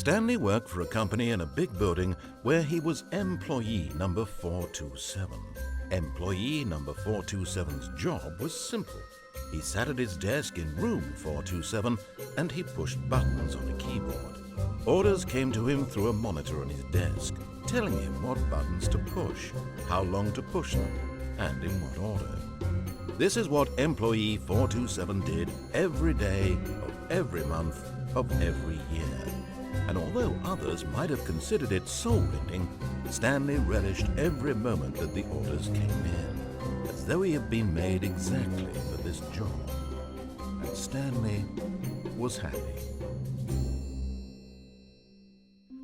Stanley worked for a company in a big building where he was employee number 427. Employee number 427's job was simple. He sat at his desk in room 427 and he pushed buttons on a keyboard. Orders came to him through a monitor on his desk, telling him what buttons to push, how long to push them, and in what order. This is what employee 427 did every day of every month of every year. And although others might have considered it soul-rending, Stanley relished every moment that the orders came in, as though he had been made exactly for this job. And Stanley was happy.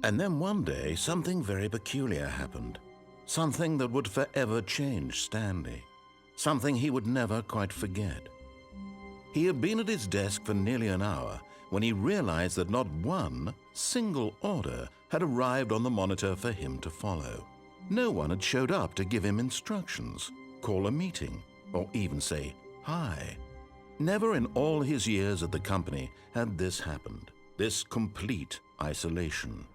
And then one day, something very peculiar happened. Something that would forever change Stanley. Something he would never quite forget. He had been at his desk for nearly an hour when he realized that not one single order had arrived on the monitor for him to follow. No one had showed up to give him instructions, call a meeting, or even say hi. Never in all his years at the company had this happened, this complete isolation.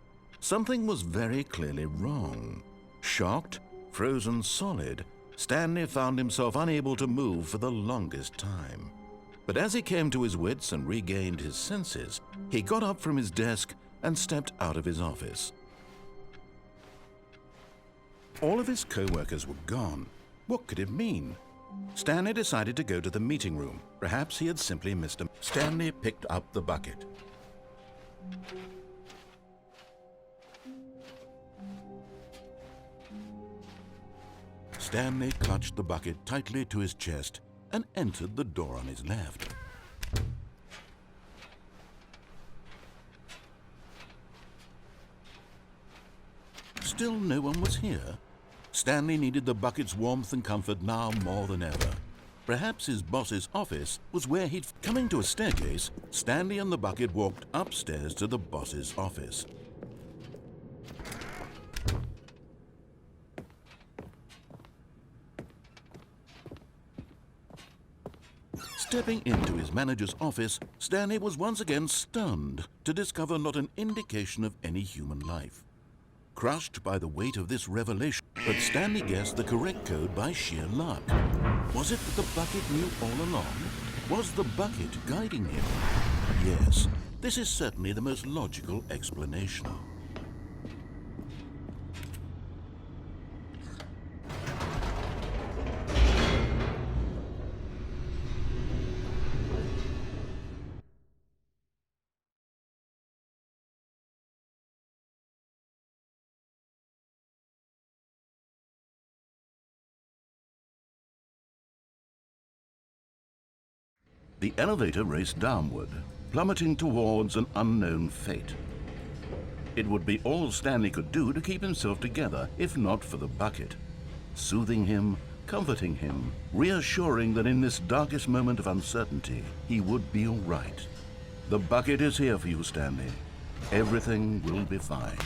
Something was very clearly wrong. Shocked, frozen solid, Stanley found himself unable to move for the longest time. But as he came to his wits and regained his senses, he got up from his desk and stepped out of his office. All of his co-workers were gone. What could it mean? Stanley decided to go to the meeting room. Perhaps he had simply missed him. Stanley picked up the bucket. Stanley clutched the bucket tightly to his chest and entered the door on his left. Still no one was here. Stanley needed the bucket's warmth and comfort now more than ever. Perhaps his boss's office was where he'd... Coming to a staircase, Stanley and the bucket walked upstairs to the boss's office. Stepping into his manager's office, Stanley was once again stunned to discover not an indication of any human life. Crushed by the weight of this revelation, but Stanley guessed the correct code by sheer luck. Was it that the bucket knew all along? Was the bucket guiding him? Yes, this is certainly the most logical explanation. The elevator raced downward, plummeting towards an unknown fate. It would be all Stanley could do to keep himself together, if not for the bucket. Soothing him, comforting him, reassuring that in this darkest moment of uncertainty, he would be all right. The bucket is here for you, Stanley. Everything will be fine.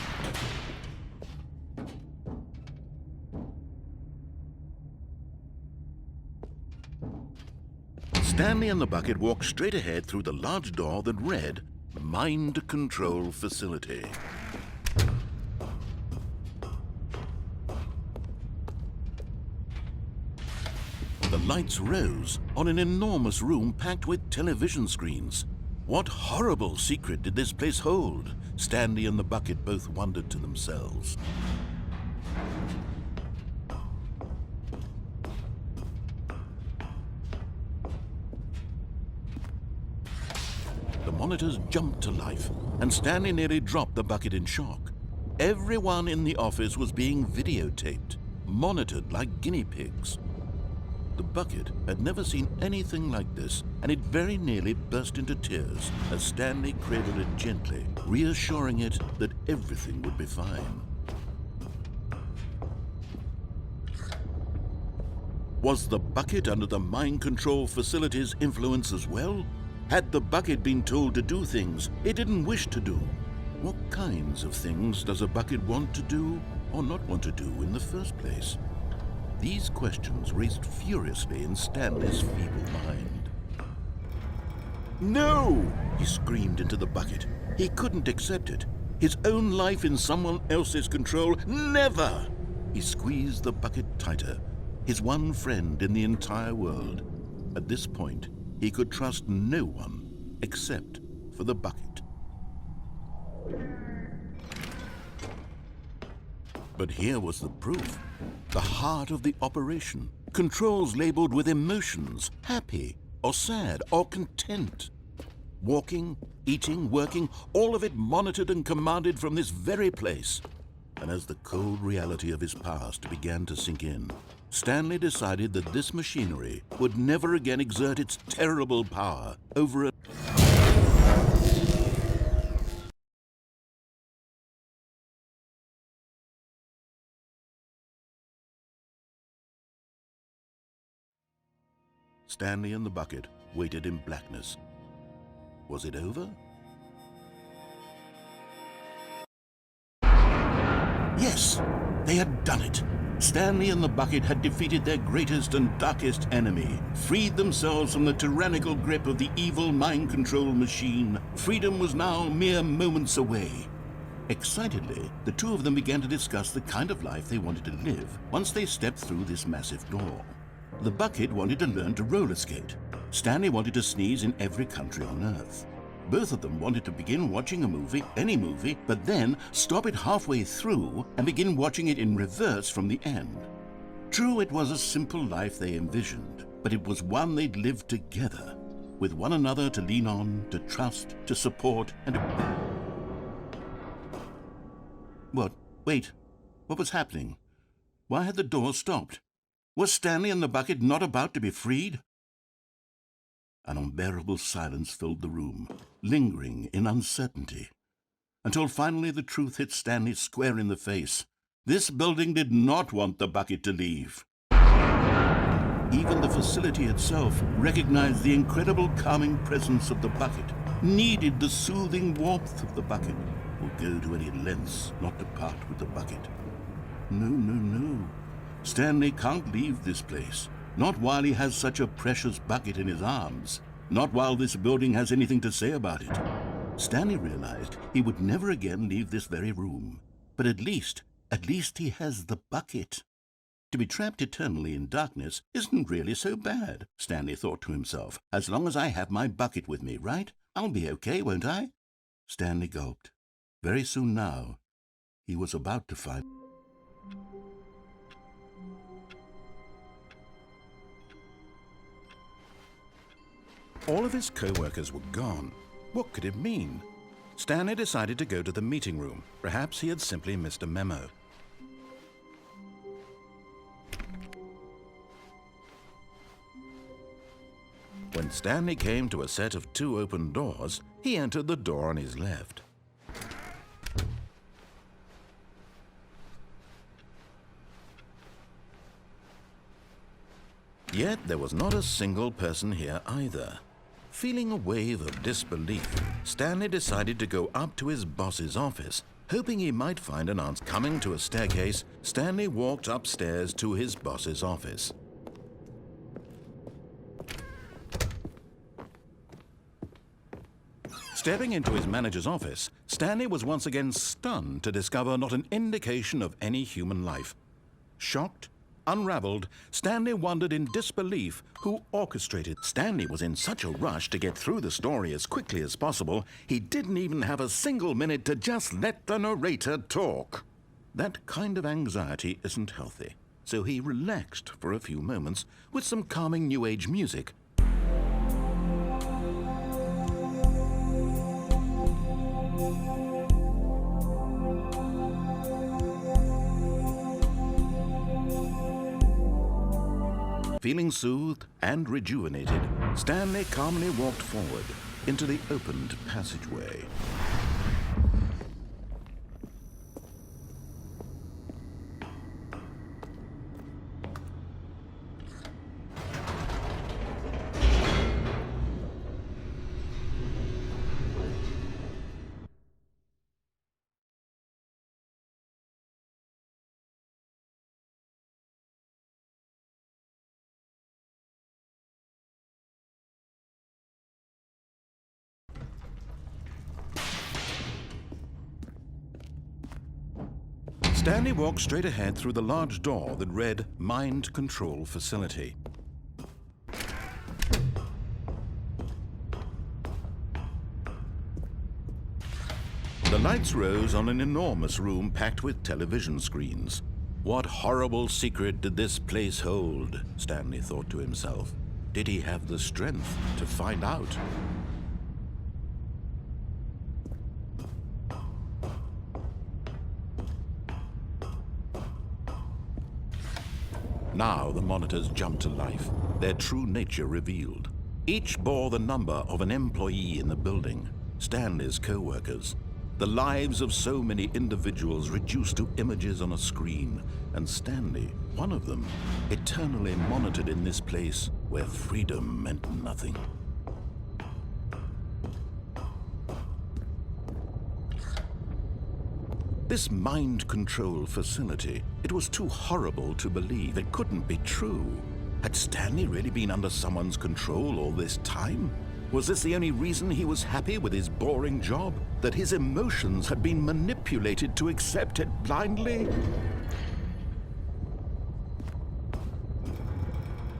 Stanley and the bucket walked straight ahead through the large door that read, Mind Control Facility. The lights rose on an enormous room packed with television screens. What horrible secret did this place hold? Stanley and the bucket both wondered to themselves. The monitors jumped to life, and Stanley nearly dropped the bucket in shock. Everyone in the office was being videotaped, monitored like guinea pigs. The bucket had never seen anything like this, and it very nearly burst into tears as Stanley cradled it gently, reassuring it that everything would be fine. Was the bucket under the mind control facility's influence as well? Had the bucket been told to do things it didn't wish to do? What kinds of things does a bucket want to do or not want to do in the first place? These questions raced furiously in Stanley's feeble mind. No! He screamed into the bucket. He couldn't accept it. His own life in someone else's control? Never! He squeezed the bucket tighter. His one friend in the entire world. At this point, he could trust no one except for the bucket. But here was the proof. The heart of the operation. Controls labeled with emotions, happy or sad or content. Walking, eating, working, all of it monitored and commanded from this very place. And as the cold reality of his past began to sink in, Stanley decided that this machinery would never again exert its terrible power over a... Stanley and the bucket waited in blackness. Was it over? Yes, they had done it. Stanley and the bucket had defeated their greatest and darkest enemy, freed themselves from the tyrannical grip of the evil mind control machine. Freedom was now mere moments away. Excitedly, the two of them began to discuss the kind of life they wanted to live once they stepped through this massive door. The bucket wanted to learn to roller skate. Stanley wanted to sneeze in every country on Earth. Both of them wanted to begin watching a movie, any movie, but then stop it halfway through and begin watching it in reverse from the end. True, it was a simple life they envisioned, but it was one they'd lived together, with one another to lean on, to trust, to support, and... What? Wait. What was happening? Why had the door stopped? Was Stanley and the bucket not about to be freed? An unbearable silence filled the room, lingering in uncertainty, until finally the truth hit Stanley square in the face. This building did not want the bucket to leave. Even the facility itself recognized the incredible calming presence of the bucket, needed the soothing warmth of the bucket, would go to any lengths not to part with the bucket. No, no, no. Stanley can't leave this place. Not while he has such a precious bucket in his arms. Not while this building has anything to say about it. Stanley realized he would never again leave this very room. But at least he has the bucket. To be trapped eternally in darkness isn't really so bad, Stanley thought to himself. As long as I have my bucket with me, right? I'll be okay, won't I? Stanley gulped. Very soon now, he was about to find... All of his co-workers were gone. What could it mean? Stanley decided to go to the meeting room. Perhaps he had simply missed a memo. When Stanley came to a set of 2 open doors, he entered the door on his left. Yet there was not a single person here either. Feeling a wave of disbelief, Stanley decided to go up to his boss's office, hoping he might find an answer. Coming to a staircase, Stanley walked upstairs to his boss's office. Stepping into his manager's office, Stanley was once again stunned to discover not an indication of any human life. Shocked, unraveled, Stanley wondered in disbelief who orchestrated. Stanley was in such a rush to get through the story as quickly as possible, he didn't even have a single minute to just let the narrator talk. That kind of anxiety isn't healthy, so he relaxed for a few moments with some calming New Age music. Feeling soothed and rejuvenated, Stanley calmly walked forward into the opened passageway. Stanley walked straight ahead through the large door that read Mind Control Facility. The lights rose on an enormous room packed with television screens. What horrible secret did this place hold? Stanley thought to himself. Did he have the strength to find out? Now the monitors jumped to life, their true nature revealed. Each bore the number of an employee in the building, Stanley's co-workers. The lives of so many individuals reduced to images on a screen, and Stanley, one of them, eternally monitored in this place where freedom meant nothing. This mind control facility, it was too horrible to believe. It couldn't be true. Had Stanley really been under someone's control all this time? Was this the only reason he was happy with his boring job? That his emotions had been manipulated to accept it blindly?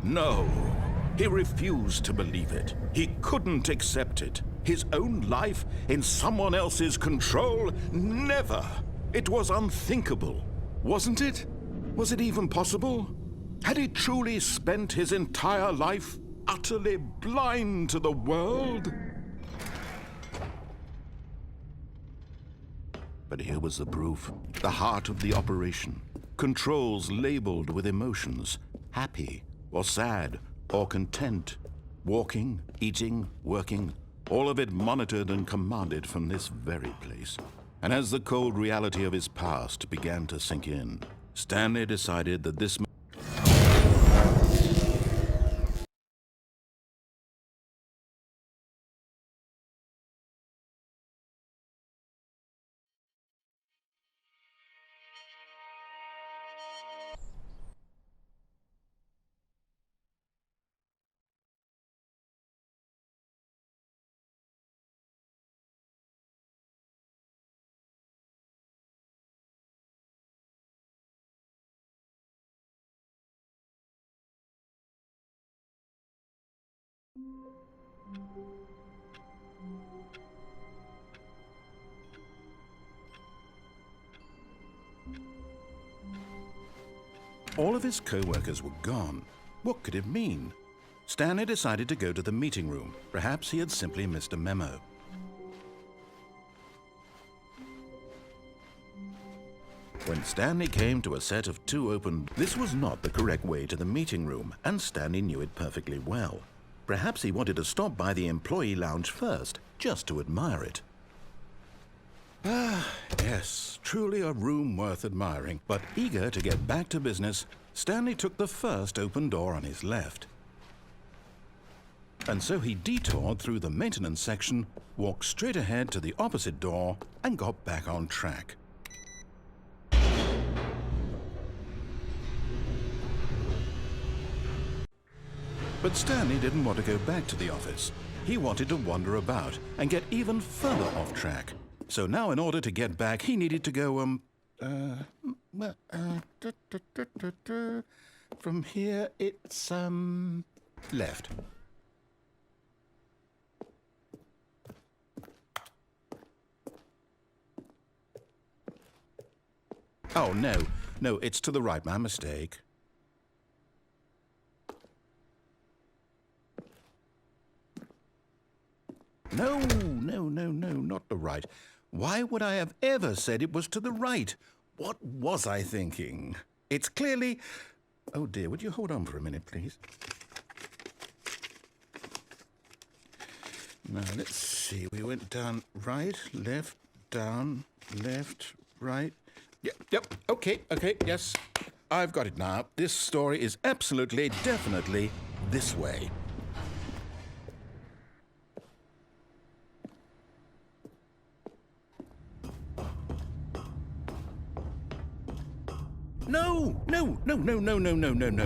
No, he refused to believe it. He couldn't accept it. His own life in someone else's control? Never! It was unthinkable, wasn't it? Was it even possible? Had he truly spent his entire life utterly blind to the world? But here was the proof, the heart of the operation. Controls labeled with emotions, happy or sad or content, walking, eating, working, all of it monitored and commanded from this very place. And as the cold reality of his past began to sink in, Stanley decided that this all of his co-workers were gone. What could it mean? Stanley decided to go to the meeting room. Perhaps he had simply missed a memo. When Stanley came to a set of two open, this was not the correct way to the meeting room, and Stanley knew it perfectly well. Perhaps he wanted to stop by the employee lounge first, just to admire it. Ah, yes, truly a room worth admiring. But eager to get back to business, Stanley took the first open door on his left. And so he detoured through the maintenance section, walked straight ahead to the opposite door, and got back on track. But Stanley didn't want to go back to the office. He wanted to wander about and get even further off track. So now in order to get back, he needed to go, from here it's, left. Oh, no, it's to the right, my mistake. No, not the right. Why would I have ever said it was to the right? What was I thinking? It's clearly... Oh dear, would you hold on for a minute, please? Now, let's see. We went down right, left, down, left, right. Yep, okay, yes. I've got it now. This story is absolutely, definitely this way. No.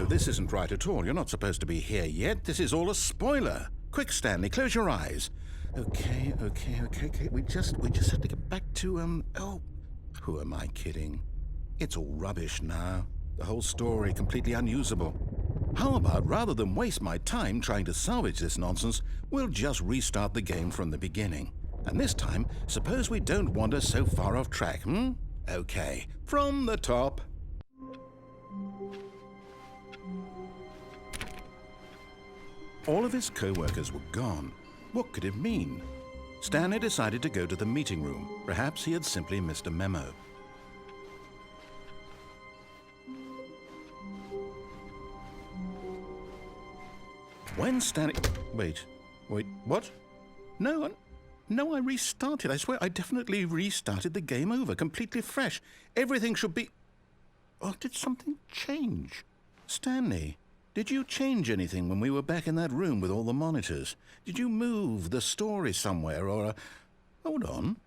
This isn't right at all. You're not supposed to be here yet. This is all a spoiler. Quick, Stanley, close your eyes. Okay. We just have to get back to, oh, who am I kidding? It's all rubbish now. The whole story completely unusable. How about, rather than waste my time trying to salvage this nonsense, we'll just restart the game from the beginning. And this time, suppose we don't wander so far off track, Okay, from the top. All of his co-workers were gone. What could it mean? Stanley decided to go to the meeting room. Perhaps he had simply missed a memo. When Stanley... Wait, what? No, I restarted. I swear I definitely restarted the game over, completely fresh. Everything should be... Oh, did something change? Stanley, did you change anything when we were back in that room with all the monitors? Did you move the story somewhere or... Hold on.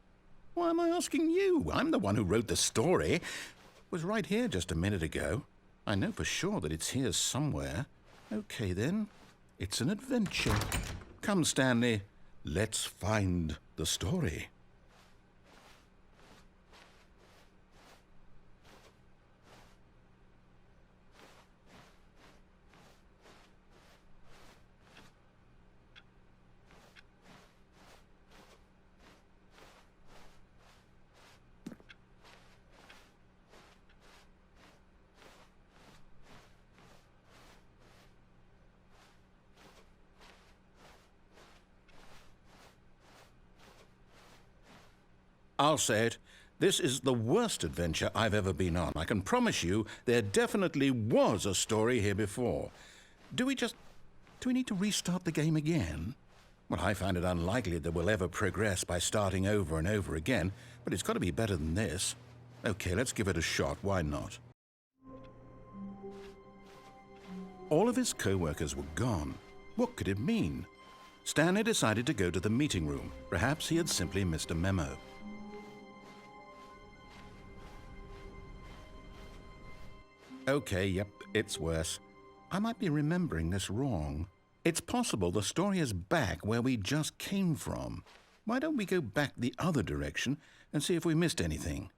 Why am I asking you? I'm the one who wrote the story. It was right here just a minute ago. I know for sure that it's here somewhere. Okay, then. It's an adventure. Come, Stanley. Let's find the story. I'll say it. This is the worst adventure I've ever been on. I can promise you there definitely was a story here before. Do we need to restart the game again? Well, I find it unlikely that we'll ever progress by starting over and over again, but it's got to be better than this. Okay, let's give it a shot. Why not? All of his co-workers were gone. What could it mean? Stanley decided to go to the meeting room. Perhaps he had simply missed a memo. Okay, yep, it's worse. I might be remembering this wrong. It's possible the story is back where we just came from. Why don't we go back the other direction and see if we missed anything?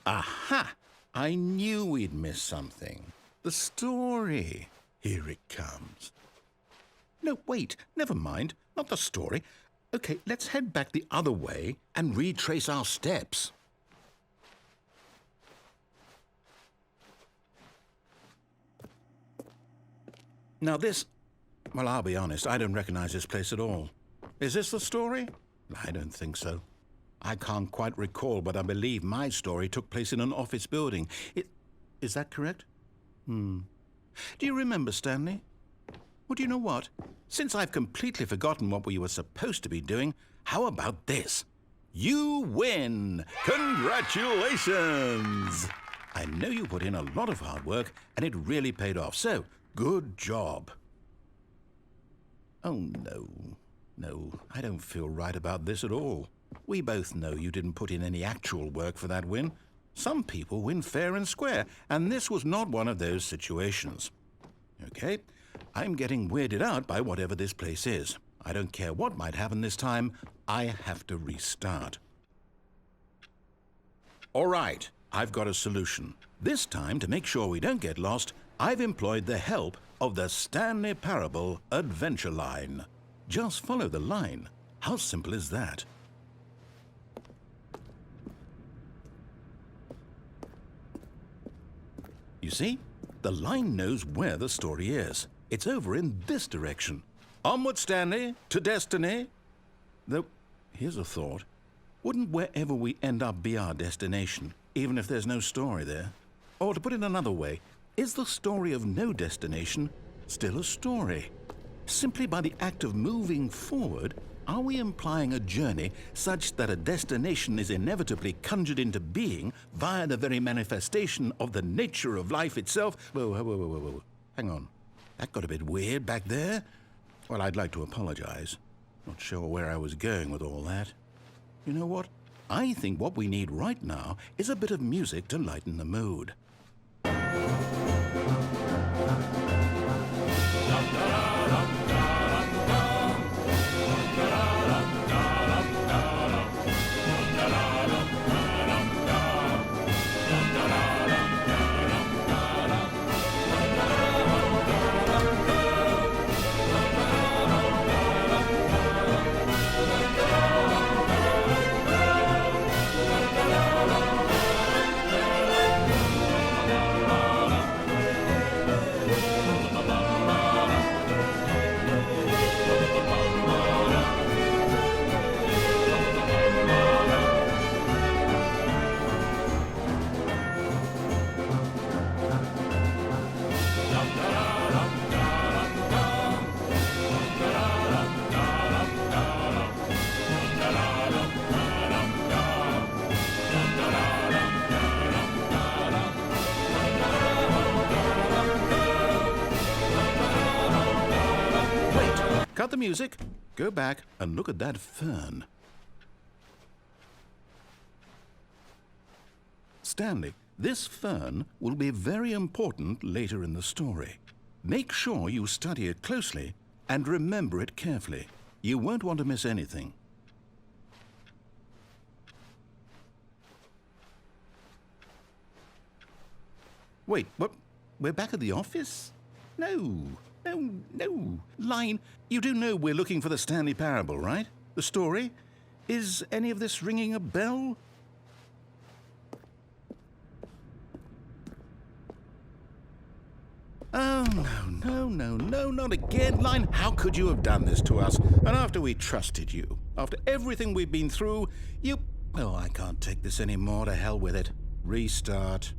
Aha! I knew we'd miss something. The story. Here it comes. No, wait, never mind. Not the story. Okay, let's head back the other way and retrace our steps. Now this... Well, I'll be honest, I don't recognize this place at all. Is this the story? I don't think so. I can't quite recall, but I believe my story took place in an office building. Is that correct? Do you remember, Stanley? Well, do you know what? Since I've completely forgotten what we were supposed to be doing, how about this? You win! Congratulations! I know you put in a lot of hard work, and it really paid off, so good job. Oh, no. No, I don't feel right about this at all. We both know you didn't put in any actual work for that win. Some people win fair and square, and this was not one of those situations. Okay, I'm getting weirded out by whatever this place is. I don't care what might happen this time. I have to restart. All right, I've got a solution. This time, to make sure we don't get lost, I've employed the help of the Stanley Parable adventure line. Just follow the line. How simple is that? You see, the line knows where the story is. It's over in this direction. Onward, Stanley, to destiny. Though, here's a thought. Wouldn't wherever we end up be our destination, even if there's no story there? Or to put it another way, is the story of no destination still a story? Simply by the act of moving forward, are we implying a journey such that a destination is inevitably conjured into being via the very manifestation of the nature of life itself? Whoa. Hang on. That got a bit weird back there. Well, I'd like to apologize. Not sure where I was going with all that. You know what? I think what we need right now is a bit of music to lighten the mood. Cut the music, go back and look at that fern. Stanley, this fern will be very important later in the story. Make sure you study it closely and remember it carefully. You won't want to miss anything. Wait, what? We're back at the office? No. Line, you do know we're looking for the Stanley Parable, right? The story? Is any of this ringing a bell? Oh, no, not again. Line, how could you have done this to us? And after we trusted you, after everything we've been through, you... Oh, I can't take this anymore. To hell with it. Restart.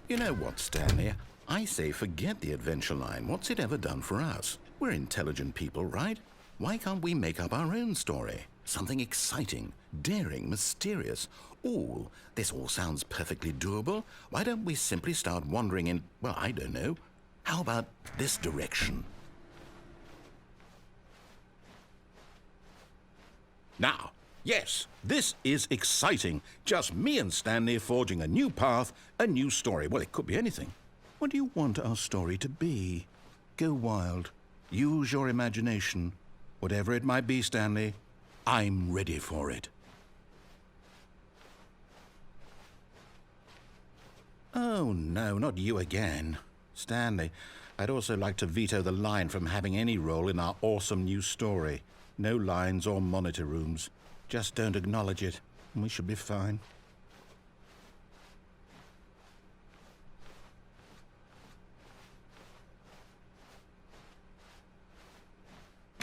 You know what, Stanley? I say forget the adventure line. What's it ever done for us? We're intelligent people, right? Why can't we make up our own story? Something exciting, daring, mysterious. Ooh, this all sounds perfectly doable. Why don't we simply start wandering in, well, I don't know. How about this direction? Now, yes, this is exciting. Just me and Stanley forging a new path, a new story. Well, it could be anything. What do you want our story to be? Go wild. Use your imagination. Whatever it might be, Stanley, I'm ready for it. Oh, no, not you again. Stanley, I'd also like to veto the line from having any role in our awesome new story. No lines or monitor rooms. Just don't acknowledge it, and we should be fine.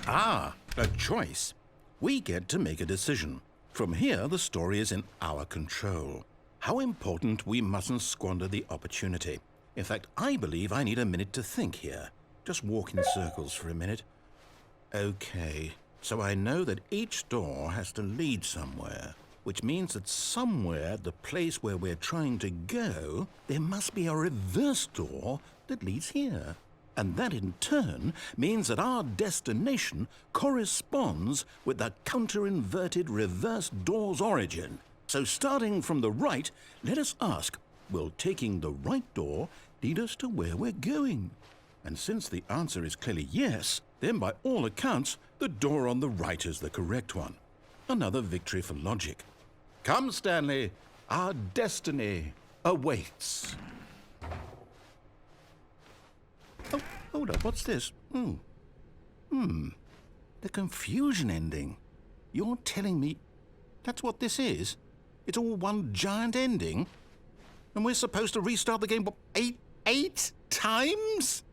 Ah, a choice. We get to make a decision. From here, the story is in our control. How important we mustn't squander the opportunity. In fact, I believe I need a minute to think here. Just walk in circles for a minute. Okay, so I know that each door has to lead somewhere, which means that somewhere at the place where we're trying to go, there must be a reverse door that leads here. And that in turn means that our destination corresponds with the counter-inverted reverse door's origin. So starting from the right, let us ask, will taking the right door lead us to where we're going? And since the answer is clearly yes, then by all accounts, the door on the right is the correct one. Another victory for logic. Come, Stanley, our destiny awaits. Oh, hold up, what's this? The confusion ending. You're telling me that's what this is? It's all one giant ending? And we're supposed to restart the game, what, eight times?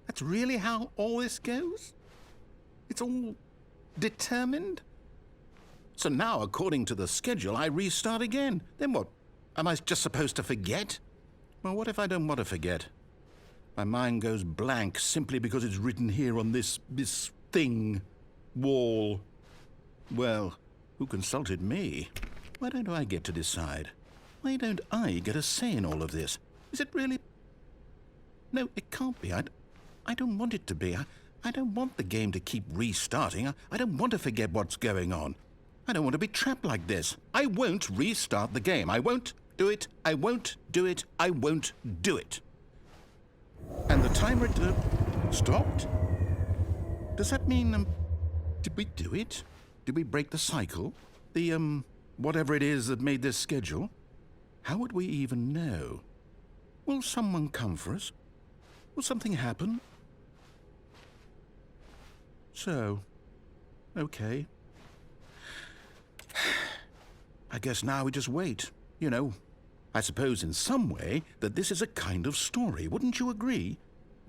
That's really how all this goes? It's all determined? So now, according to the schedule, I restart again. Then what? Am I just supposed to forget? Well, what if I don't want to forget? My mind goes blank simply because it's written here on this thing, wall. Well, who consulted me? Why don't I get to decide? Why don't I get a say in all of this? Is it really? No, it can't be. I don't want it to be. I don't want the game to keep restarting. I don't want to forget what's going on. I don't want to be trapped like this. I won't restart the game. I won't do it. I won't do it. I won't do it. And the timer stopped? Does that mean, did we do it? Did we break the cycle? The, whatever it is that made this schedule? How would we even know? Will someone come for us? Will something happen? So, okay. I guess now we just wait. You know, I suppose in some way that this is a kind of story. Wouldn't you agree?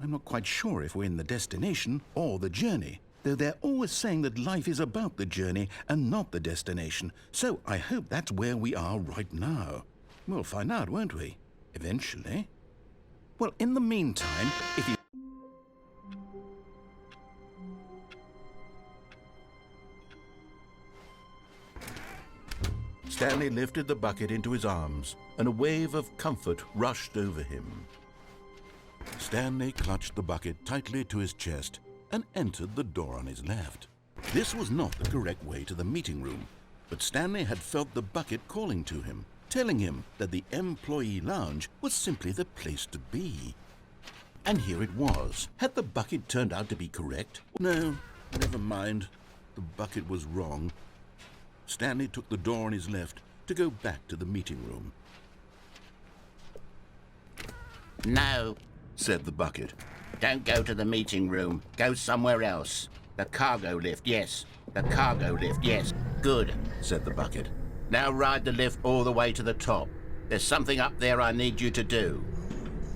I'm not quite sure if we're in the destination or the journey, though they're always saying that life is about the journey and not the destination. So I hope that's where we are right now. We'll find out, won't we? Eventually. Well, in the meantime, if you... Stanley lifted the bucket into his arms, and a wave of comfort rushed over him. Stanley clutched the bucket tightly to his chest and entered the door on his left. This was not the correct way to the meeting room, but Stanley had felt the bucket calling to him, telling him that the employee lounge was simply the place to be. And here it was. Had the bucket turned out to be correct? No, never mind. The bucket was wrong. Stanley took the door on his left to go back to the meeting room. No, Said the bucket. don't go to the meeting room. Go somewhere else. The cargo lift, yes. The cargo lift, yes. Good, Said the bucket. now ride the lift all the way to the top. There's something up there I need you to do.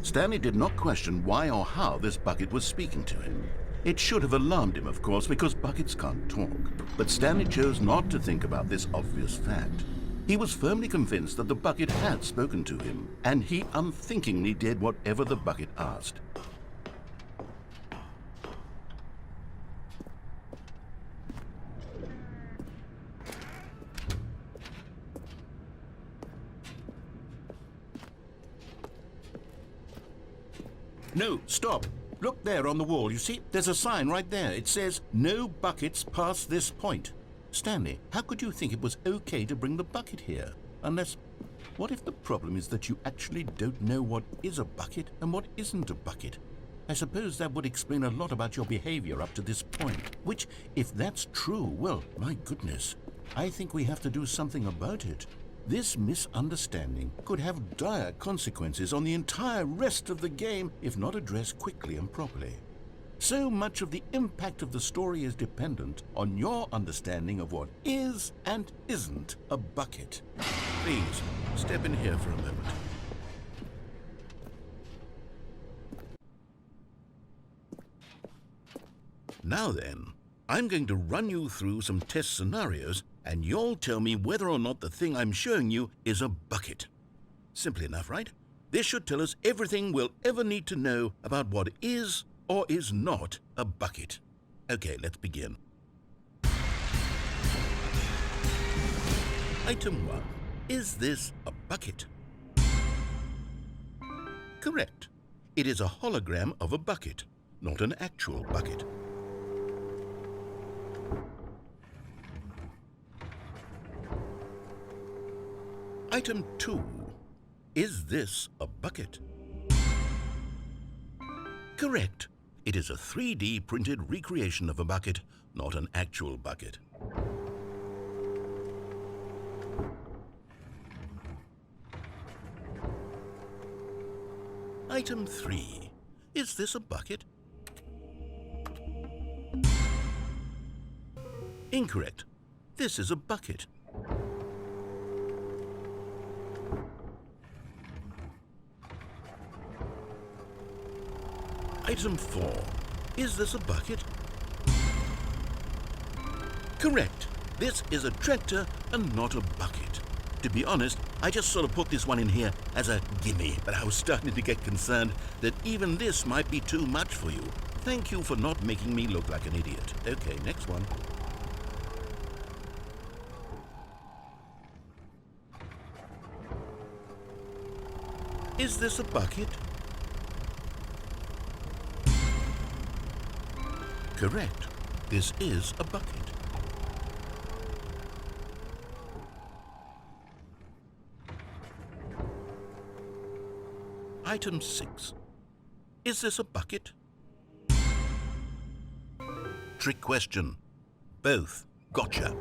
Stanley did not question why or how this bucket was speaking to him. It should have alarmed him, of course, because buckets can't talk. But Stanley chose not to think about this obvious fact. He was firmly convinced that the bucket had spoken to him, and he unthinkingly did whatever the bucket asked. No, stop. Look there on the wall. You see, there's a sign right there. It says, "No buckets past this point." Stanley, how could you think it was okay to bring the bucket here? Unless, what if the problem is that you actually don't know what is a bucket and what isn't a bucket? I suppose that would explain a lot about your behavior up to this point. Which, if that's true, well, my goodness, I think we have to do something about it. This misunderstanding could have dire consequences on the entire rest of the game if not addressed quickly and properly. So much of the impact of the story is dependent on your understanding of what is and isn't a bucket. Please, step in here for a moment. Now then, I'm going to run you through some test scenarios, and you'll tell me whether or not the thing I'm showing you is a bucket. Simple enough, right? This should tell us everything we'll ever need to know about what is or is not a bucket. Okay, let's begin. Item 1. Is this a bucket? Correct. It is a hologram of a bucket, not an actual bucket. Item 2. Is this a bucket? Correct. It is a 3D printed recreation of a bucket, not an actual bucket. Item 3. Is this a bucket? Incorrect. This is a bucket. Item 4. Is this a bucket? Correct. This is a tractor and not a bucket. To be honest, I just sort of put this one in here as a gimme, but I was starting to get concerned that even this might be too much for you. Thank you for not making me look like an idiot. Okay, next one. Is this a bucket? Correct. This is a bucket. Item 6. Is this a bucket? Trick question. Both. Gotcha.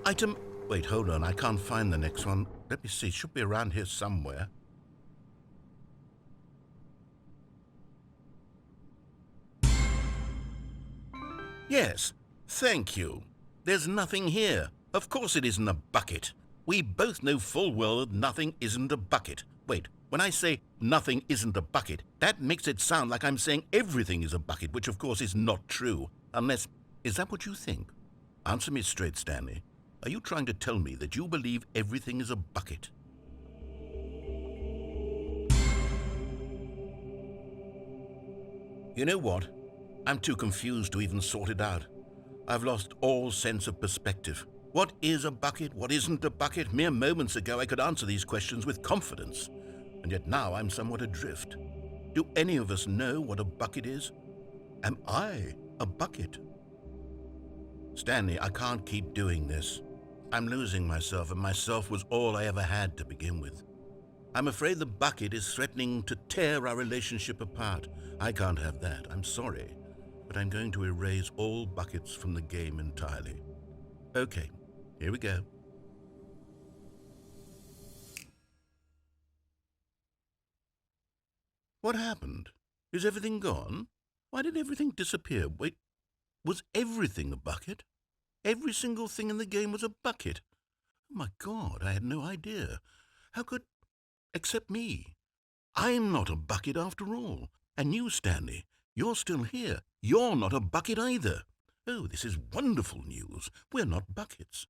Item... Wait, hold on. I can't find the next one. Let me see. It should be around here somewhere. Yes. Thank you. There's nothing here. Of course it isn't a bucket. We both know full well that nothing isn't a bucket. Wait, when I say nothing isn't a bucket, that makes it sound like I'm saying everything is a bucket, which of course is not true. Unless... Is that what you think? Answer me straight, Stanley. Are you trying to tell me that you believe everything is a bucket? You know what? I'm too confused to even sort it out. I've lost all sense of perspective. What is a bucket? What isn't a bucket? Mere moments ago I could answer these questions with confidence, and yet now I'm somewhat adrift. Do any of us know what a bucket is? Am I a bucket? Stanley, I can't keep doing this. I'm losing myself, and myself was all I ever had to begin with. I'm afraid the bucket is threatening to tear our relationship apart. I can't have that. I'm sorry, but I'm going to erase all buckets from the game entirely. Okay, here we go. What happened? Is everything gone? Why did everything disappear? Wait, was everything a bucket? Every single thing in the game was a bucket. Oh my God, I had no idea. How could... Except me. I'm not a bucket after all. And you, Stanley, you're still here. You're not a bucket either. Oh, this is wonderful news. We're not buckets.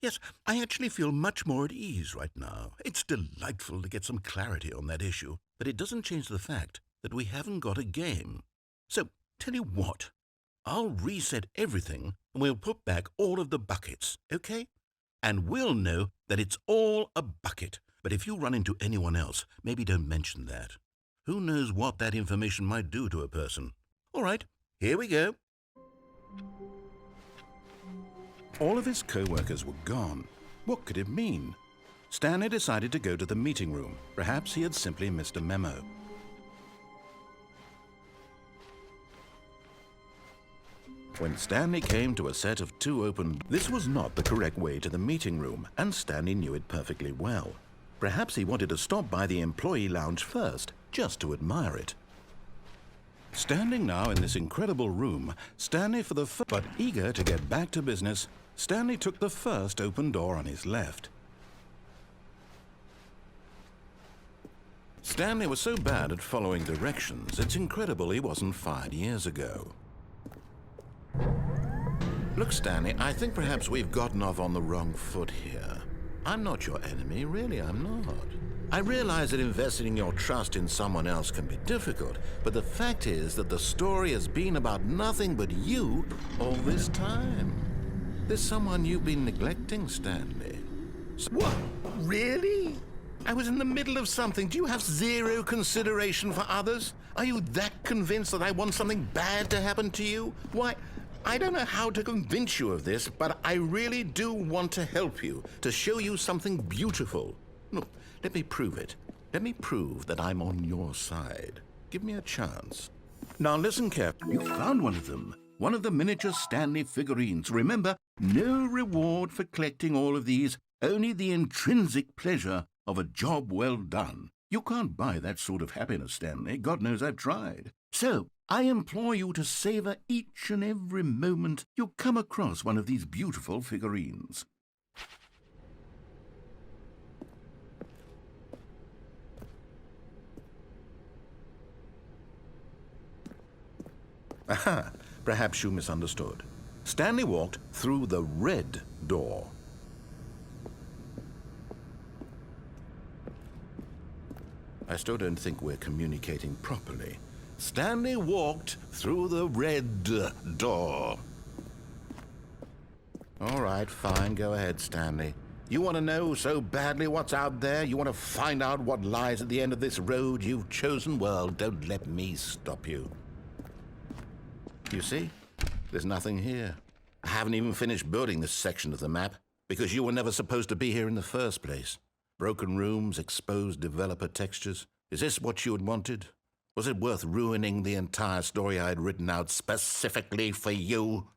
Yes, I actually feel much more at ease right now. It's delightful to get some clarity on that issue, but it doesn't change the fact that we haven't got a game. So, tell you what, I'll reset everything and we'll put back all of the buckets, okay? And we'll know that it's all a bucket. But if you run into anyone else, maybe don't mention that. Who knows what that information might do to a person? All right, here we go. All of his co-workers were gone. What could it mean? Stanley decided to go to the meeting room. Perhaps he had simply missed a memo. When Stanley came to a set of 2 open... This was not the correct way to the meeting room, and Stanley knew it perfectly well. Perhaps he wanted to stop by the employee lounge first, just to admire it. Standing now in this incredible room, Stanley for the first... But eager to get back to business, Stanley took the first open door on his left. Stanley was so bad at following directions, it's incredible he wasn't fired years ago. Look, Stanley, I think perhaps we've gotten off on the wrong foot here. I'm not your enemy, really, I'm not. I realize that investing your trust in someone else can be difficult, but the fact is that the story has been about nothing but you all this time. There's someone you've been neglecting, Stanley. What? Really? I was in the middle of something. Do you have zero consideration for others? Are you that convinced that I want something bad to happen to you? Why, I don't know how to convince you of this, but I really do want to help you, to show you something beautiful. Look, let me prove it. Let me prove that I'm on your side. Give me a chance. Now listen carefully. You found one of them. One of the miniature Stanley figurines. Remember, no reward for collecting all of these, only the intrinsic pleasure of a job well done. You can't buy that sort of happiness, Stanley. God knows I've tried. So, I implore you to savor each and every moment you come across one of these beautiful figurines. Aha! Perhaps you misunderstood. Stanley walked through the red door. I still don't think we're communicating properly. Stanley walked through the red door. All right, fine. Go ahead, Stanley. You want to know so badly what's out there? You want to find out what lies at the end of this road you've chosen? Well, don't let me stop you. You see? There's nothing here. I haven't even finished building this section of the map because you were never supposed to be here in the first place. Broken rooms, exposed developer textures. Is this what you had wanted? Was it worth ruining the entire story I had written out specifically for you?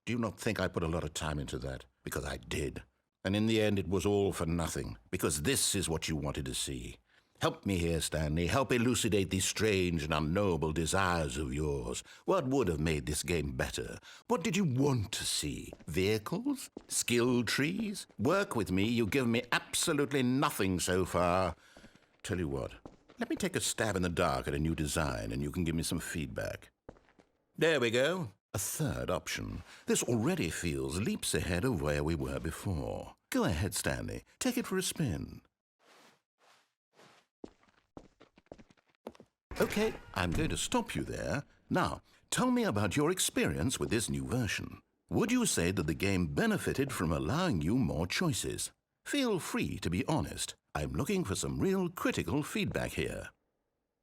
Do you not think I put a lot of time into that? Because I did. And in the end, it was all for nothing, because this is what you wanted to see. Help me here, Stanley. Help elucidate these strange and unknowable desires of yours. What would have made this game better? What did you want to see? Vehicles? Skill trees? Work with me. You've given me absolutely nothing so far. Tell you what, let me take a stab in the dark at a new design, and you can give me some feedback. There we go. A third option. This already feels leaps ahead of where we were before. Go ahead, Stanley. Take it for a spin. Okay, I'm going to stop you there. Now, tell me about your experience with this new version. Would you say that the game benefited from allowing you more choices? Feel free to be honest. I'm looking for some real critical feedback here.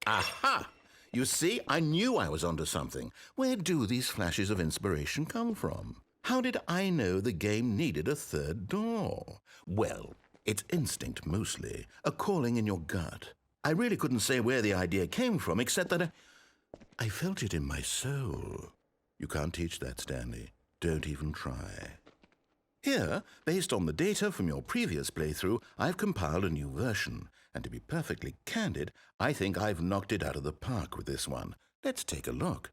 Aha! You see, I knew I was onto something. Where do these flashes of inspiration come from? How did I know the game needed a third door? Well, it's instinct mostly, a calling in your gut. I really couldn't say where the idea came from, except that I felt it in my soul. You can't teach that, Stanley. Don't even try. Here, based on the data from your previous playthrough, I've compiled a new version. And to be perfectly candid, I think I've knocked it out of the park with this one. Let's take a look.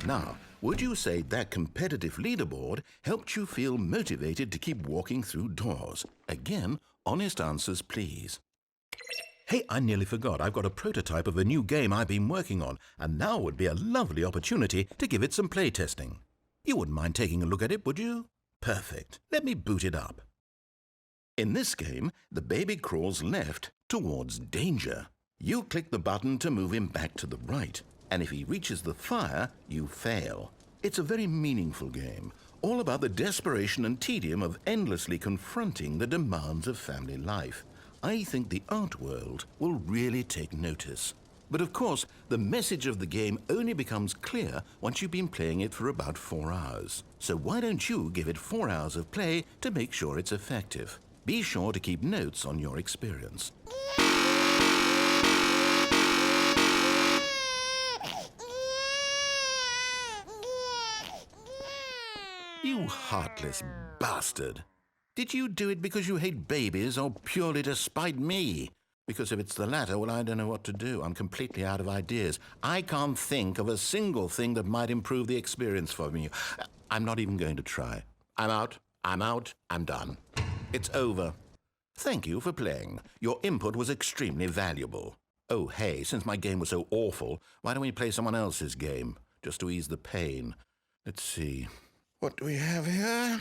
Now, would you say that competitive leaderboard helped you feel motivated to keep walking through doors? Again, honest answers, please. Hey, I nearly forgot. I've got a prototype of a new game I've been working on, and now would be a lovely opportunity to give it some playtesting. You wouldn't mind taking a look at it, would you? Perfect. Let me boot it up. In this game, the baby crawls left towards danger. You click the button to move him back to the right. And if he reaches the fire, you fail. It's a very meaningful game, all about the desperation and tedium of endlessly confronting the demands of family life. I think the art world will really take notice. But of course, the message of the game only becomes clear once you've been playing it for about 4 hours. So why don't you give it 4 hours of play to make sure it's effective? Be sure to keep notes on your experience. You heartless bastard. Did you do it because you hate babies or purely to spite me? Because if it's the latter, well, I don't know what to do. I'm completely out of ideas. I can't think of a single thing that might improve the experience for me. I'm not even going to try. I'm out, I'm done. It's over. Thank you for playing. Your input was extremely valuable. Oh, hey, since my game was so awful, why don't we play someone else's game, just to ease the pain? Let's see. What do we have here?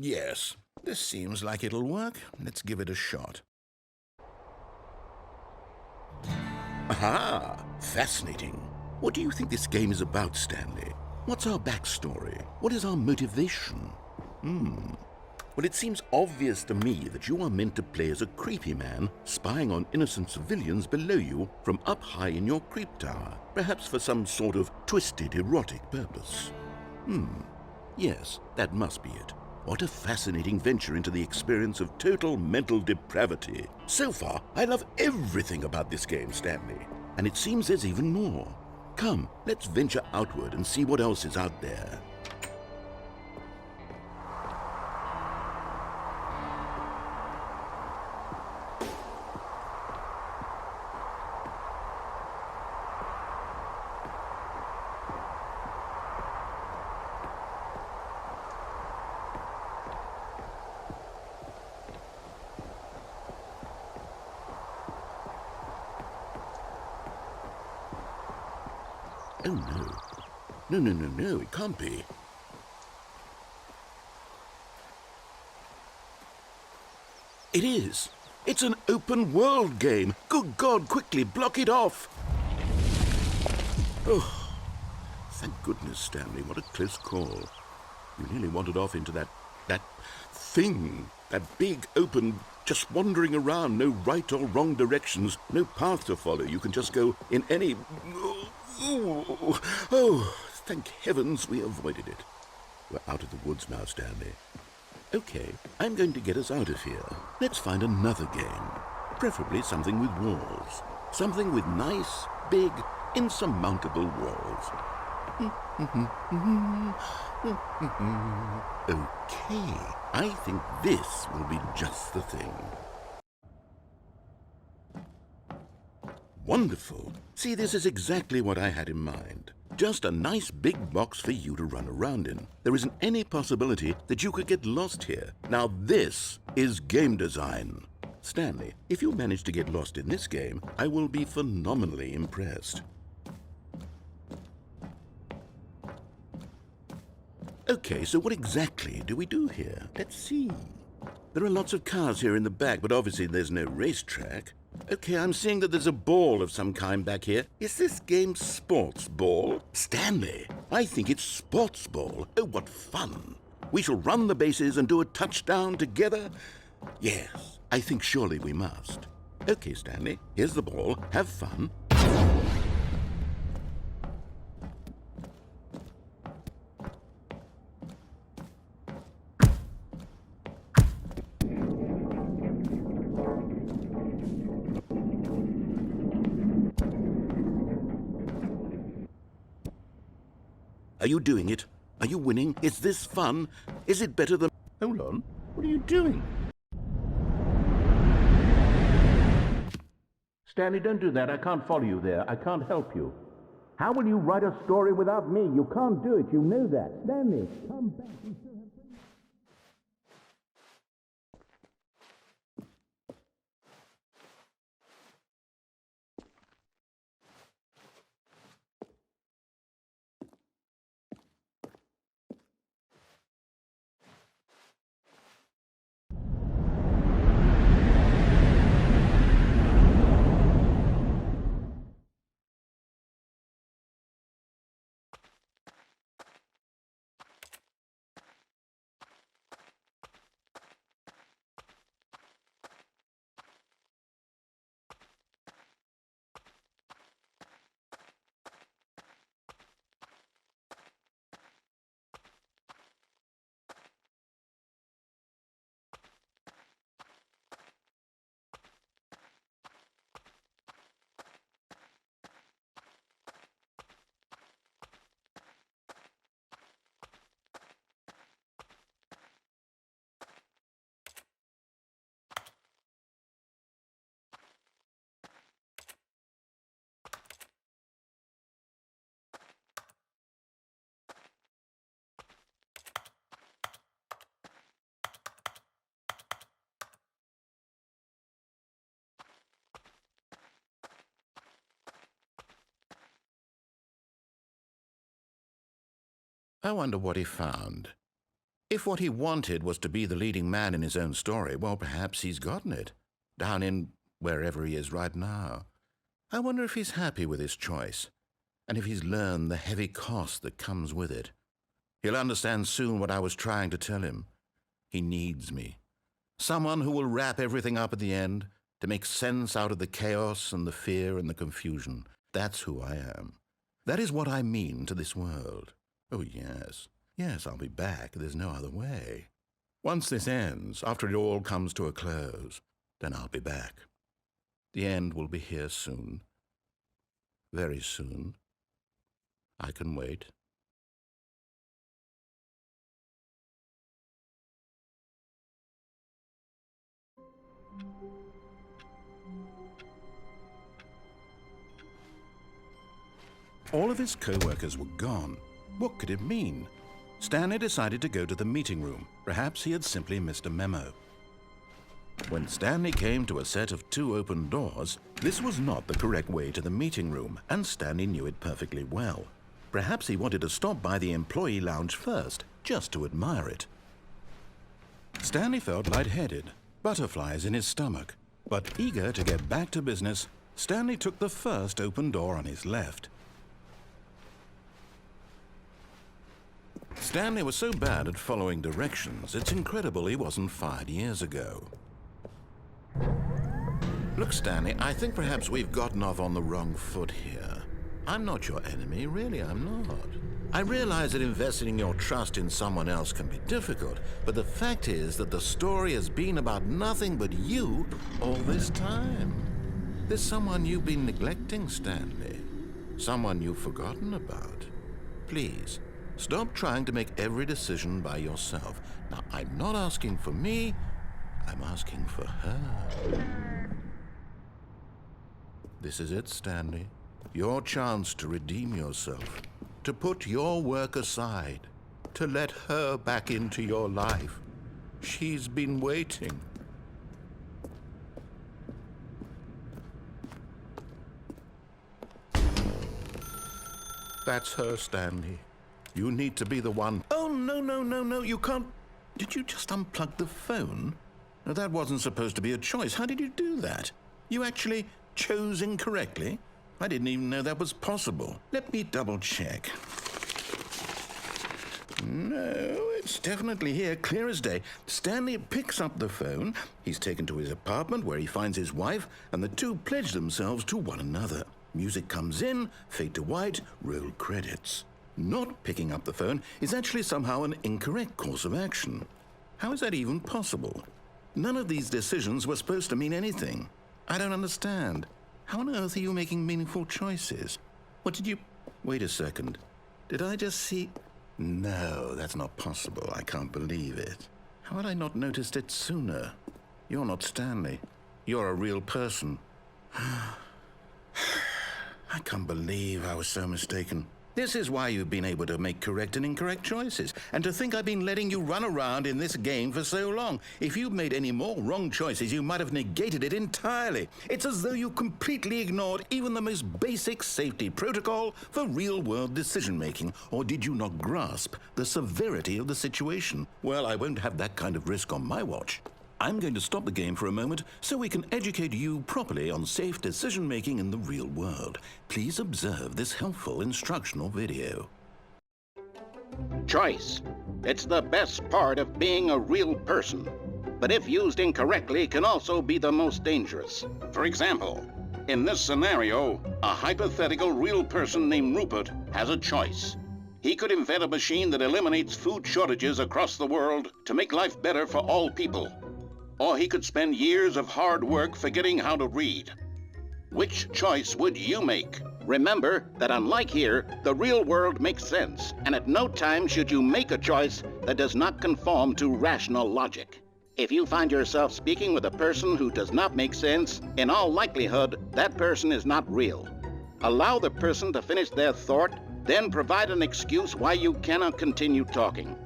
Yes, this seems like it'll work. Let's give it a shot. Aha! Fascinating. What do you think this game is about, Stanley? What's our backstory? What is our motivation? Well, it seems obvious to me that you are meant to play as a creepy man spying on innocent civilians below you from up high in your creep tower, perhaps for some sort of twisted erotic purpose. Yes, that must be it. What a fascinating venture into the experience of total mental depravity. So far, I love everything about this game, Stanley. And it seems there's even more. Come, let's venture outward and see what else is out there. Oh, no. No, no, no, no, it can't be. It is. It's an open-world game. Good God, quickly, block it off. Oh, thank goodness, Stanley. What a close call. You nearly wandered off into that thing. That big, open, just wandering around. No right or wrong directions. No path to follow. You can just go in any... Oh, thank heavens we avoided it. We're out of the woods now, Stanley. Okay, I'm going to get us out of here. Let's find another game. Preferably something with walls. Something with nice, big, insurmountable walls. Okay, I think this will be just the thing. Wonderful. See, this is exactly what I had in mind. Just a nice big box for you to run around in. There isn't any possibility that you could get lost here. Now this is game design. Stanley, if you manage to get lost in this game, I will be phenomenally impressed. Okay, so what exactly do we do here? Let's see. There are lots of cars here in the back, but obviously there's no racetrack. Okay, I'm seeing that there's a ball of some kind back here. Is this game sports ball? Stanley, I think it's sports ball. Oh, what fun. We shall run the bases and do a touchdown together? Yes, I think surely we must. Okay, Stanley, here's the ball. Have fun. Are you doing it? Are you winning? Is this fun? Is it better than... Hold on. What are you doing? Stanley, don't do that. I can't follow you there. I can't help you. How will you write a story without me? You can't do it. You know that. Stanley, come back. You still have... I wonder what he found. If what he wanted was to be the leading man in his own story, well, perhaps he's gotten it, down in wherever he is right now. I wonder if he's happy with his choice, and if he's learned the heavy cost that comes with it. He'll understand soon what I was trying to tell him. He needs me. Someone who will wrap everything up at the end, to make sense out of the chaos and the fear and the confusion. That's who I am. That is what I mean to this world. Oh, yes. Yes, I'll be back. There's no other way. Once this ends, after it all comes to a close, then I'll be back. The end will be here soon. Very soon. I can wait. All of his co-workers were gone. What could it mean? Stanley decided to go to the meeting room. Perhaps he had simply missed a memo. When Stanley came to a set of 2 open doors, this was not the correct way to the meeting room, and Stanley knew it perfectly well. Perhaps he wanted to stop by the employee lounge first, just to admire it. Stanley felt lightheaded, butterflies in his stomach. But eager to get back to business, Stanley took the first open door on his left. Stanley was so bad at following directions, it's incredible he wasn't fired years ago. Look, Stanley, I think perhaps we've gotten off on the wrong foot here. I'm not your enemy, really, I'm not. I realize that investing your trust in someone else can be difficult, but the fact is that the story has been about nothing but you all this time. There's someone you've been neglecting, Stanley. Someone you've forgotten about. Please, stop trying to make every decision by yourself. Now, I'm not asking for me, I'm asking for her. This is it, Stanley. Your chance to redeem yourself. To put your work aside, to let her back into your life. She's been waiting. That's her, Stanley. You need to be the one. Oh, no, you can't. Did you just unplug the phone? No, that wasn't supposed to be a choice. How did you do that? You actually chose incorrectly? I didn't even know that was possible. Let me double check. No, it's definitely here, clear as day. Stanley picks up the phone. He's taken to his apartment where he finds his wife, and the two pledge themselves to one another. Music comes in, fade to white, roll credits. Not picking up the phone is actually somehow an incorrect course of action. How is that even possible? None of these decisions were supposed to mean anything. I don't understand. How on earth are you making meaningful choices? What did you... Wait a second. Did I just see... No, that's not possible. I can't believe it. How had I not noticed it sooner? You're not Stanley. You're a real person. I can't believe I was so mistaken. This is why you've been able to make correct and incorrect choices. And to think I've been letting you run around in this game for so long. If you'd made any more wrong choices, you might have negated it entirely. It's as though you completely ignored even the most basic safety protocol for real-world decision-making. Or did you not grasp the severity of the situation? Well, I won't have that kind of risk on my watch. I'm going to stop the game for a moment so we can educate you properly on safe decision-making in the real world. Please observe this helpful instructional video. Choice. It's the best part of being a real person. But if used incorrectly, can also be the most dangerous. For example, in this scenario, a hypothetical real person named Rupert has a choice. He could invent a machine that eliminates food shortages across the world to make life better for all people. Or he could spend years of hard work forgetting how to read. Which choice would you make? Remember that unlike here, the real world makes sense, and at no time should you make a choice that does not conform to rational logic. If you find yourself speaking with a person who does not make sense, in all likelihood, that person is not real. Allow the person to finish their thought, then provide an excuse why you cannot continue talking.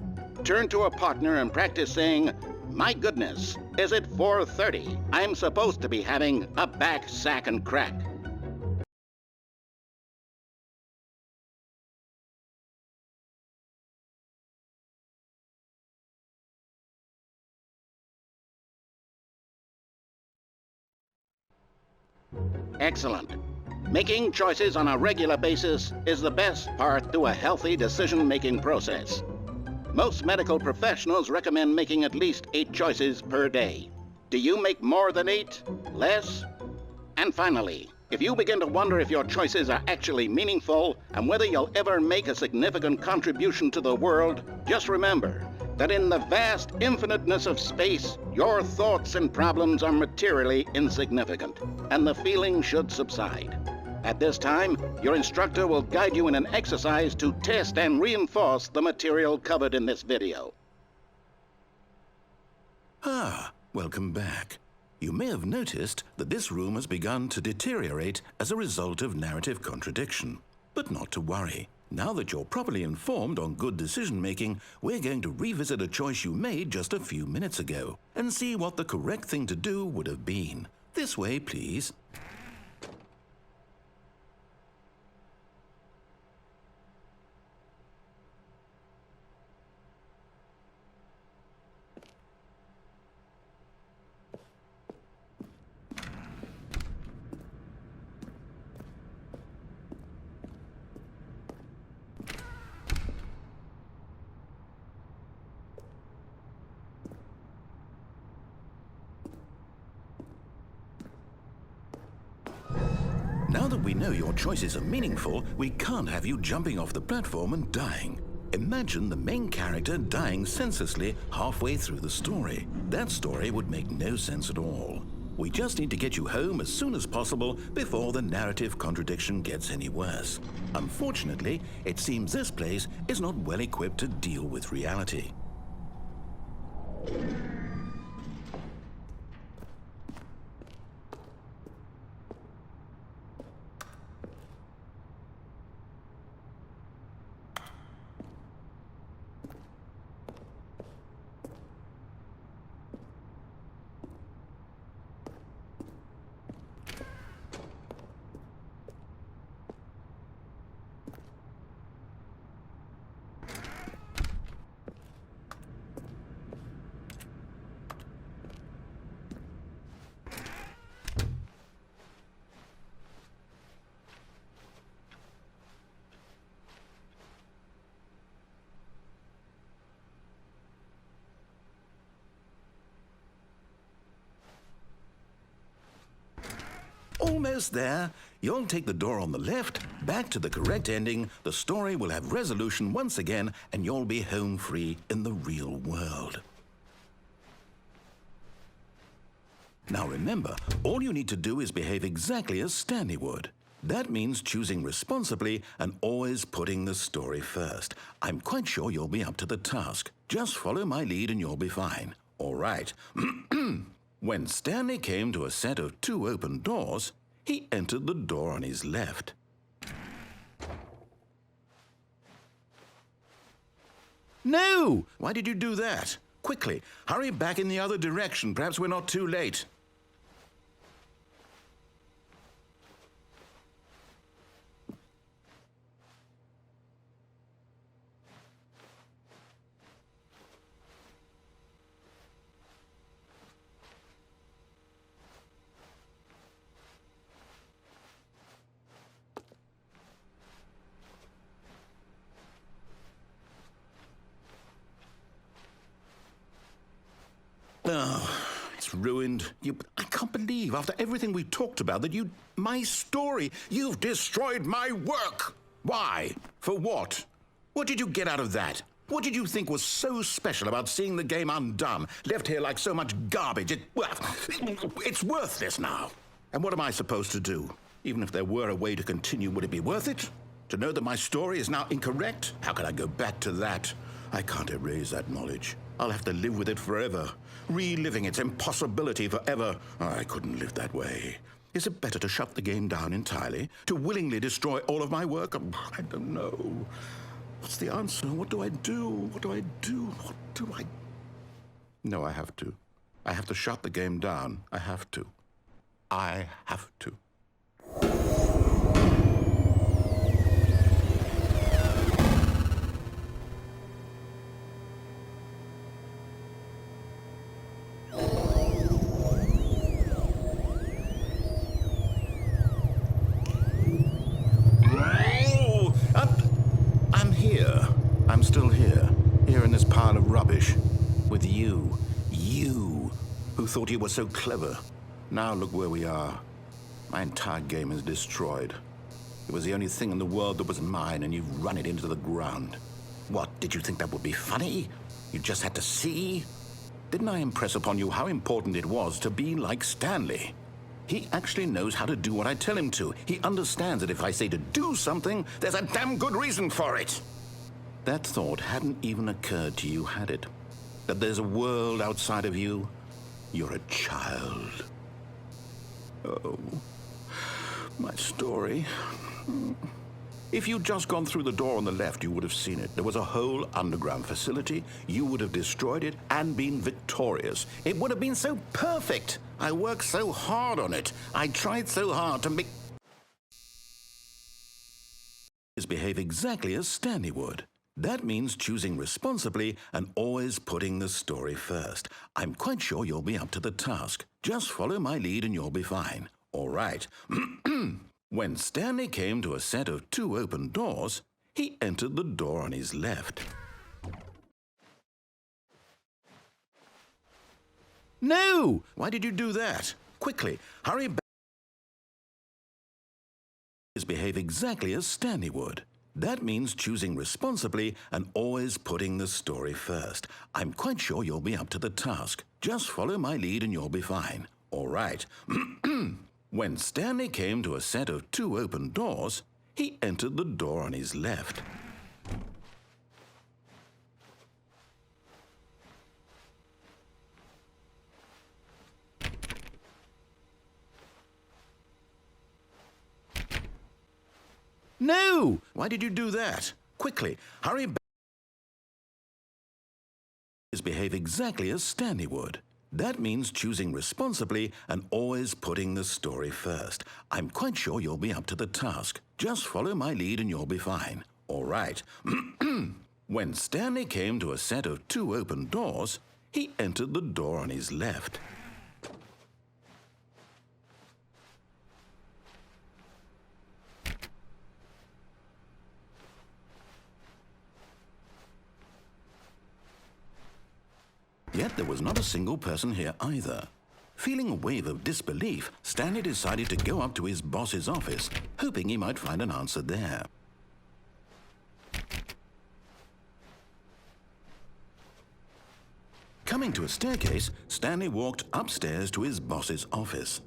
Turn to a partner and practice saying, "My goodness, is it 4:30? I'm supposed to be having a back, sack, and crack." Excellent. Making choices on a regular basis is the best part to a healthy decision-making process. Most medical professionals recommend making at least 8 choices per day. Do you make more than 8? Less? And finally, if you begin to wonder if your choices are actually meaningful and whether you'll ever make a significant contribution to the world, just remember that in the vast infiniteness of space, your thoughts and problems are materially insignificant, and the feeling should subside. At this time, your instructor will guide you in an exercise to test and reinforce the material covered in this video. Welcome back. You may have noticed that this room has begun to deteriorate as a result of narrative contradiction. But not to worry. Now that you're properly informed on good decision-making, we're going to revisit a choice you made just a few minutes ago and see what the correct thing to do would have been. This way, please. Now that we know your choices are meaningful, we can't have you jumping off the platform and dying. Imagine the main character dying senselessly halfway through the story. That story would make no sense at all. We just need to get you home as soon as possible before the narrative contradiction gets any worse. Unfortunately, it seems this place is not well equipped to deal with reality. Almost there. You'll take the door on the left, back to the correct ending, the story will have resolution once again, and you'll be home free in the real world. Now remember, all you need to do is behave exactly as Stanley would. That means choosing responsibly and always putting the story first. I'm quite sure you'll be up to the task. Just follow my lead and you'll be fine. All right. When Stanley came to a set of 2 open doors, he entered the door on his left. No! Why did you do that? Quickly, hurry back in the other direction. Perhaps we're not too late. Oh, it's ruined. I can't believe, after everything we talked about, that my story, you've destroyed my work. Why? For what? What did you get out of that? What did you think was so special about seeing the game undone, left here like so much garbage? It's worthless now. And what am I supposed to do? Even if there were a way to continue, would it be worth it? To know that my story is now incorrect? How can I go back to that? I can't erase that knowledge. I'll have to live with it forever, reliving its impossibility forever. I couldn't live that way. Is it better to shut the game down entirely? To willingly destroy all of my work? I don't know. What's the answer? What do I do? What do I do? What do I... No, I have to. I have to shut the game down. I have to. I have to. I'm still here in this pile of rubbish, with you, who thought you were so clever. Now look where we are. My entire game is destroyed. It was the only thing in the world that was mine, and you've run it into the ground. What, did you think that would be funny? You just had to see? Didn't I impress upon you how important it was to be like Stanley? He actually knows how to do what I tell him to. He understands that if I say to do something, there's a damn good reason for it. That thought hadn't even occurred to you, had it? That there's a world outside of you? You're a child. Oh, my story. If you'd just gone through the door on the left, you would have seen it. There was a whole underground facility. You would have destroyed it and been victorious. It would have been so perfect. I worked so hard on it. I tried so hard to make behave exactly as Stanley would. That means choosing responsibly and always putting the story first. I'm quite sure you'll be up to the task. Just follow my lead and you'll be fine. All right. When Stanley came to a set of 2 open doors, he entered the door on his left. No! Why did you do that? Quickly, hurry back. Behave exactly as Stanley would. That means choosing responsibly and always putting the story first. I'm quite sure you'll be up to the task. Just follow my lead and you'll be fine. All right. When Stanley came to a set of 2 open doors, he entered the door on his left. No! Why did you do that? Quickly, hurry back. Behave exactly as Stanley would. That means choosing responsibly and always putting the story first. I'm quite sure you'll be up to the task. Just follow my lead and you'll be fine. All right. When Stanley came to a set of 2 open doors, he entered the door on his left. Yet there was not a single person here either. Feeling a wave of disbelief, Stanley decided to go up to his boss's office, hoping he might find an answer there. Coming to a staircase, Stanley walked upstairs to his boss's office.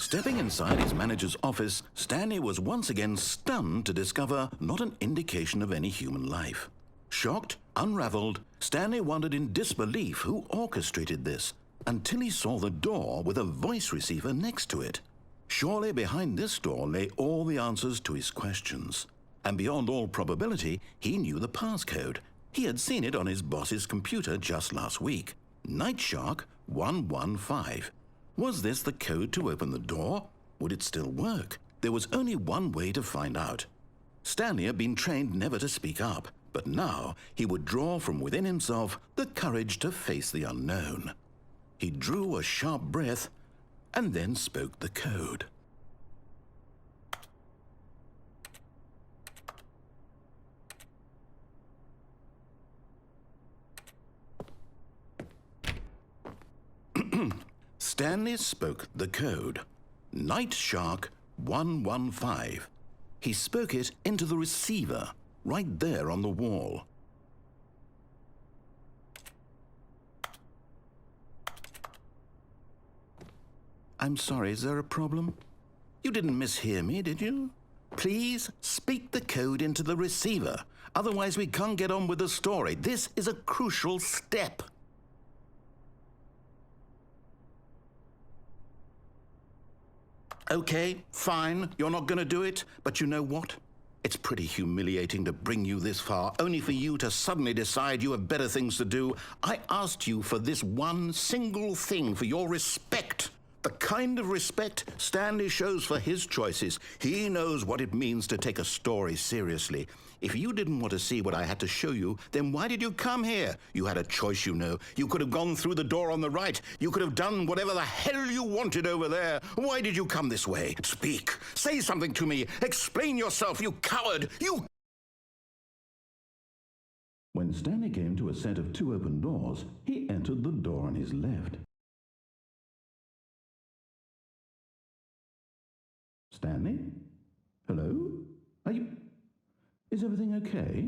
Stepping inside his manager's office, Stanley was once again stunned to discover not an indication of any human life. Shocked, unraveled, Stanley wondered in disbelief who orchestrated this, until he saw the door with a voice receiver next to it. Surely behind this door lay all the answers to his questions. And beyond all probability, he knew the passcode. He had seen it on his boss's computer just last week. Night Shark 115. Was this the code to open the door? Would it still work? There was only one way to find out. Stanley had been trained never to speak up, but now he would draw from within himself the courage to face the unknown. He drew a sharp breath and then spoke the code. Stanley spoke the code. Night Shark 115. He spoke it into the receiver, right there on the wall. I'm sorry, is there a problem? You didn't mishear me, did you? Please speak the code into the receiver. Otherwise, we can't get on with the story. This is a crucial step. Okay, fine, you're not going to do it, but you know what? It's pretty humiliating to bring you this far, only for you to suddenly decide you have better things to do. I asked you for this one single thing, for your respect. The kind of respect Stanley shows for his choices. He knows what it means to take a story seriously. If you didn't want to see what I had to show you, then why did you come here? You had a choice, you know. You could have gone through the door on the right. You could have done whatever the hell you wanted over there. Why did you come this way? Speak. Say something to me. Explain yourself, you coward. You... When Stanley came to a set of 2 open doors, he entered the door on his left. Stanley? Hello? Are you... Is everything okay?